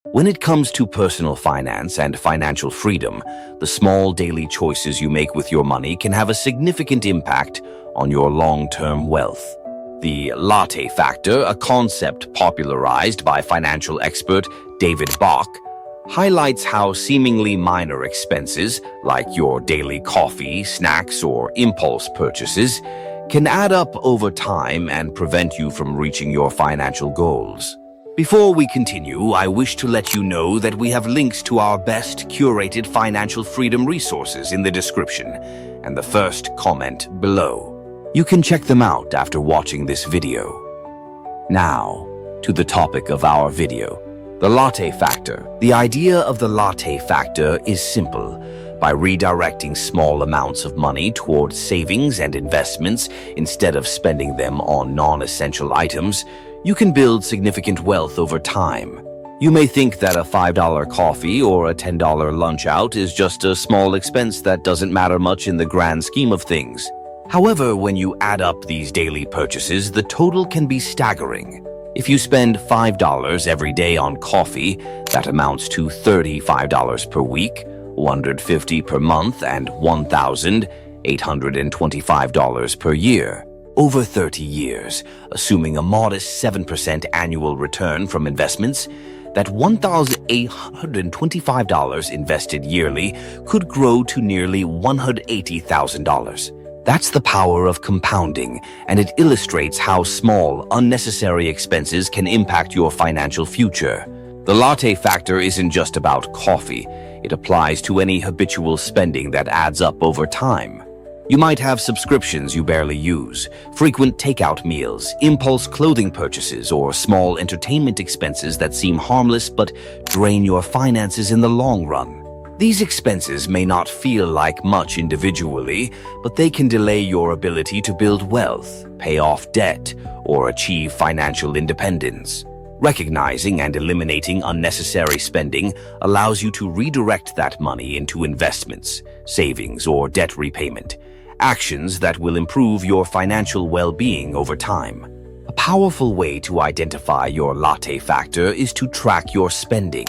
When it comes to personal finance and financial freedom, the small daily choices you make with your money can have a significant impact on your long-term wealth. The Latte factor, a concept popularized by financial expert David Bach, highlights how seemingly minor expenses, like your daily coffee, snacks, or impulse purchases, can add up over time and prevent you from reaching your financial goals. Before we continue, I wish to let you know that we have links to our best curated financial freedom resources in the description and the first comment below. You can check them out after watching this video. Now, to the topic of our video, the Latte factor. The idea of the Latte factor is simple. By redirecting small amounts of money towards savings and investments instead of spending them on non-essential items, you can build significant wealth over time. You may think that a $5 coffee or a $10 lunch out is just a small expense that doesn't matter much in the grand scheme of things. However, when you add up these daily purchases, the total can be staggering. If you spend $5 every day on coffee, that amounts to $35 per week, $150 per month, and $1,825 per year. Over 30 years, assuming a modest 7% annual return from investments, that $1,825 invested yearly could grow to nearly $180,000. That's the power of compounding, and it illustrates how small, unnecessary expenses can impact your financial future. The Latte factor isn't just about coffee. It applies to any habitual spending that adds up over time. You might have subscriptions you barely use, frequent takeout meals, impulse clothing purchases, or small entertainment expenses that seem harmless but drain your finances in the long run. These expenses may not feel like much individually, but they can delay your ability to build wealth, pay off debt, or achieve financial independence. Recognizing and eliminating unnecessary spending allows you to redirect that money into investments, savings, or debt repayment, actions that will improve your financial well-being over time. A powerful way to identify your Latte factor is to track your spending.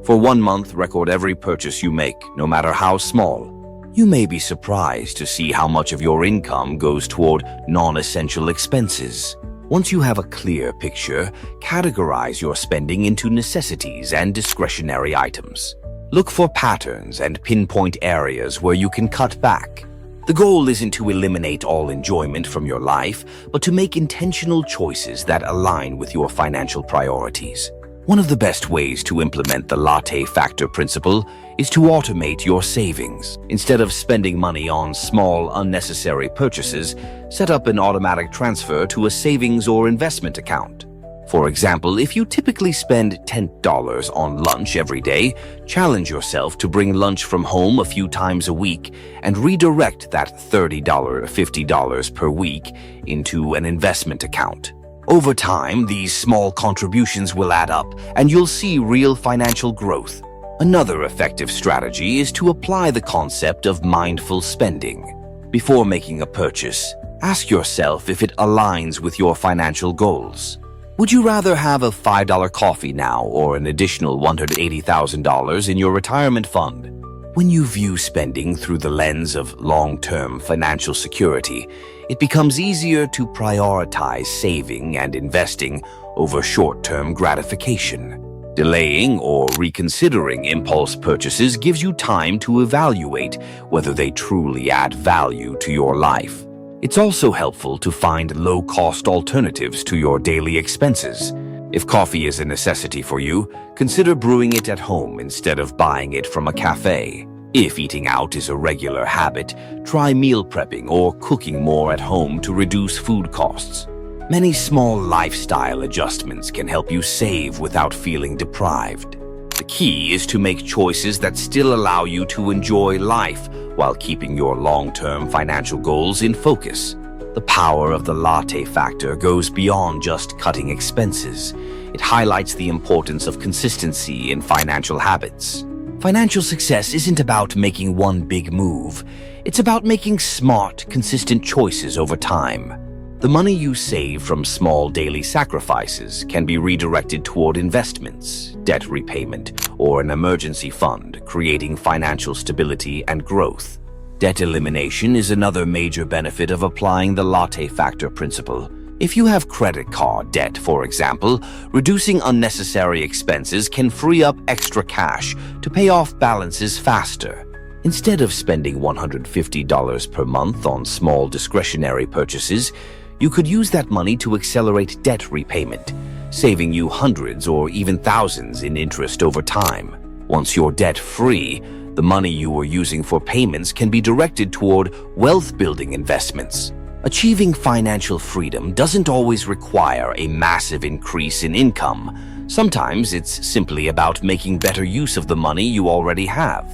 For 1 month, record every purchase you make, no matter how small. You may be surprised to see how much of your income goes toward non-essential expenses. Once you have a clear picture, categorize your spending into necessities and discretionary items. Look for patterns and pinpoint areas where you can cut back. The goal isn't to eliminate all enjoyment from your life, but to make intentional choices that align with your financial priorities. One of the best ways to implement the Latte factor principle is to automate your savings. Instead of spending money on small, unnecessary purchases, set up an automatic transfer to a savings or investment account. For example, if you typically spend $10 on lunch every day, challenge yourself to bring lunch from home a few times a week and redirect that $30 or $50 per week into an investment account. Over time, these small contributions will add up, and you'll see real financial growth. Another effective strategy is to apply the concept of mindful spending. Before making a purchase, ask yourself if it aligns with your financial goals. Would you rather have a $5 coffee now or an additional $180,000 in your retirement fund? When you view spending through the lens of long-term financial security, it becomes easier to prioritize saving and investing over short-term gratification. Delaying or reconsidering impulse purchases gives you time to evaluate whether they truly add value to your life. It's also helpful to find low-cost alternatives to your daily expenses. If coffee is a necessity for you, consider brewing it at home instead of buying it from a cafe. If eating out is a regular habit, try meal prepping or cooking more at home to reduce food costs. Many small lifestyle adjustments can help you save without feeling deprived. The key is to make choices that still allow you to enjoy life while keeping your long-term financial goals in focus. The power of the Latte factor goes beyond just cutting expenses. It highlights the importance of consistency in financial habits. Financial success isn't about making one big move. It's about making smart, consistent choices over time. The money you save from small daily sacrifices can be redirected toward investments, debt repayment, or an emergency fund, creating financial stability and growth. Debt elimination is another major benefit of applying the Latte factor principle. If you have credit card debt, for example, reducing unnecessary expenses can free up extra cash to pay off balances faster. Instead of spending $150 per month on small discretionary purchases, you could use that money to accelerate debt repayment, saving you hundreds or even thousands in interest over time. Once you're debt-free, the money you were using for payments can be directed toward wealth-building investments. Achieving financial freedom doesn't always require a massive increase in income. Sometimes it's simply about making better use of the money you already have.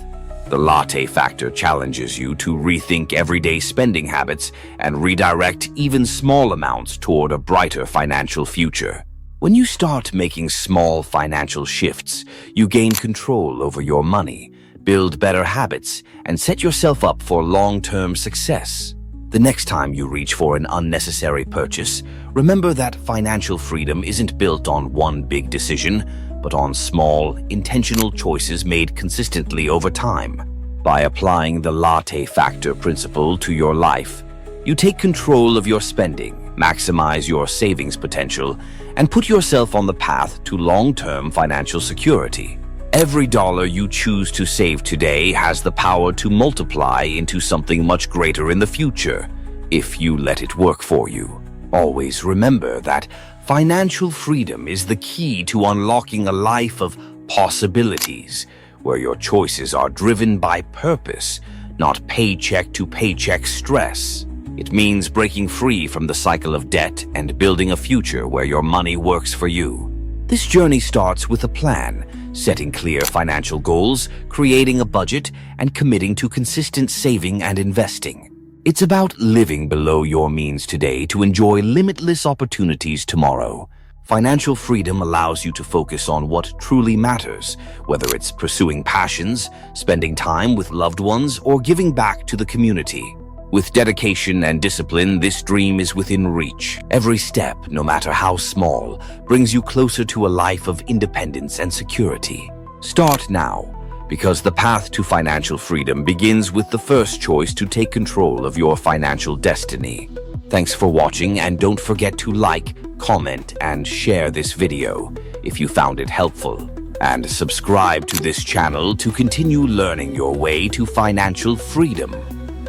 The Latte factor challenges you to rethink everyday spending habits and redirect even small amounts toward a brighter financial future. When you start making small financial shifts, you gain control over your money, build better habits, and set yourself up for long-term success. The next time you reach for an unnecessary purchase, remember that financial freedom isn't built on one big decision, but on small, intentional choices made consistently over time. By applying the Latte factor principle to your life, you take control of your spending, maximize your savings potential, and put yourself on the path to long-term financial security. Every dollar you choose to save today has the power to multiply into something much greater in the future, if you let it work for you. Always remember that financial freedom is the key to unlocking a life of possibilities, where your choices are driven by purpose, not paycheck-to-paycheck stress. It means breaking free from the cycle of debt and building a future where your money works for you. This journey starts with a plan, setting clear financial goals, creating a budget, and committing to consistent saving and investing. It's about living below your means today to enjoy limitless opportunities tomorrow. Financial freedom allows you to focus on what truly matters, whether it's pursuing passions, spending time with loved ones, or giving back to the community. With dedication and discipline, this dream is within reach. Every step, no matter how small, brings you closer to a life of independence and security. Start now, because the path to financial freedom begins with the first choice to take control of your financial destiny. Thanks for watching, and don't forget to like, comment, and share this video if you found it helpful. And subscribe to this channel to continue learning your way to financial freedom.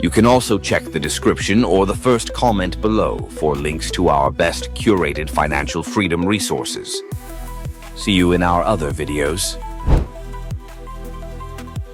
You can also check the description or the first comment below for links to our best curated financial freedom resources. See you in our other videos.